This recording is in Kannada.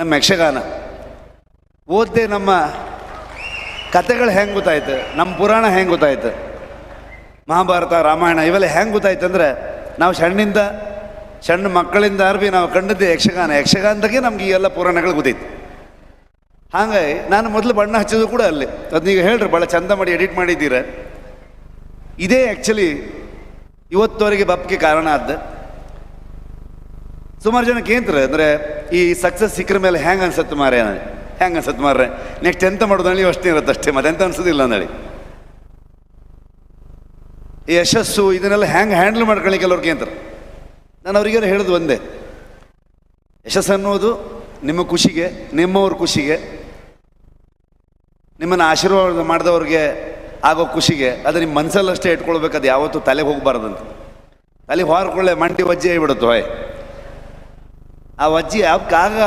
ನಮ್ಮ ಯಕ್ಷಗಾನ ಓದ್ದೆ ನಮ್ಮ ಕತೆಗಳು ಹೆಂಗೆ ಗೊತ್ತಾಯ್ತು, ನಮ್ಮ ಪುರಾಣ ಹೆಂಗೆ ಗೊತ್ತಾಯ್ತು, ಮಹಾಭಾರತ ರಾಮಾಯಣ ಇವೆಲ್ಲ ಹೆಂಗೆ ಗೊತ್ತಾಯ್ತು ಅಂದರೆ ನಾವು ಸಣ್ಣ ಮಕ್ಕಳಿಂದ ಭೀ ನಾವು ಕಂಡದ್ದೇ ಯಕ್ಷಗಾನದಾಗೆ ನಮ್ಗೆ ಈ ಎಲ್ಲ ಪುರಾಣಗಳು ಗೊತ್ತೈತಿ. ಹಾಗಾಗಿ ನಾನು ಮೊದಲು ಬಣ್ಣ ಹಚ್ಚೋದು ಕೂಡ ಅಲ್ಲಿ, ಅದು ನೀವು ಹೇಳ್ರಿ ಭಾಳ ಚಂದ ಮಾಡಿ ಎಡಿಟ್ ಮಾಡಿದ್ದೀರ. ಇದೇ ಆ್ಯಕ್ಚುಲಿ ಇವತ್ತವರೆಗೆ ಬಪ್ಗೆ ಕಾರಣ ಆದ. ಸುಮಾರು ಜನಕ್ಕೆ ಏನ್ತಾರೆ ಅಂದರೆ ಈ ಸಕ್ಸಸ್ ಸಿಕ್ಕರ ಮೇಲೆ ಹೆಂಗೆ ಅನ್ಸತ್ತೆ ಮಾರೇ, ಹೆಂಗೆ ಅನ್ಸತ್ತೆ ಮಾರ್ರೆ, ನೆಕ್ಸ್ಟ್ ಎಂತ ಮಾಡೋದು ಹೇಳಿ ಅಷ್ಟೇ ಇರುತ್ತೆ ಅಷ್ಟೇ, ಮತ್ತೆ ಎಂತ ಅನ್ಸೋದಿಲ್ಲ ಅಂದೇಳಿ. ಈ ಯಶಸ್ಸು ಇದನ್ನೆಲ್ಲ ಹೆಂಗೆ ಹ್ಯಾಂಡಲ್ ಮಾಡ್ಕೊಳ್ಳಿ ಕೆಲವ್ರಿಗೆ ಅಂತಾರೆ. ನಾನು ಅವರಿಗೆಲ್ಲ ಹೇಳೋದು ಒಂದೇ, ಯಶಸ್ಸು ಅನ್ನೋದು ನಿಮ್ಮ ಖುಷಿಗೆ, ನಿಮ್ಮವ್ರ ಖುಷಿಗೆ, ನಿಮ್ಮನ್ನು ಆಶೀರ್ವಾದ ಮಾಡಿದವ್ರಿಗೆ ಆಗೋ ಖುಷಿಗೆ, ಅದು ನಿಮ್ಮ ಮನಸ್ಸಲ್ಲಷ್ಟೇ ಇಟ್ಕೊಳ್ಬೇಕು. ಅದು ಯಾವತ್ತೂ ತಲೆಗೆ ಹೋಗಬಾರ್ದಂತ. ತಲೆಗೆ ಹೊರಕೊಳ್ಳೆ ಮಂಡಿ ವಜ್ಜೆ ಆಗಿಬಿಡುತ್ತೋ. ಆ ವಜ್ಜೆ ಯಾವಾಗ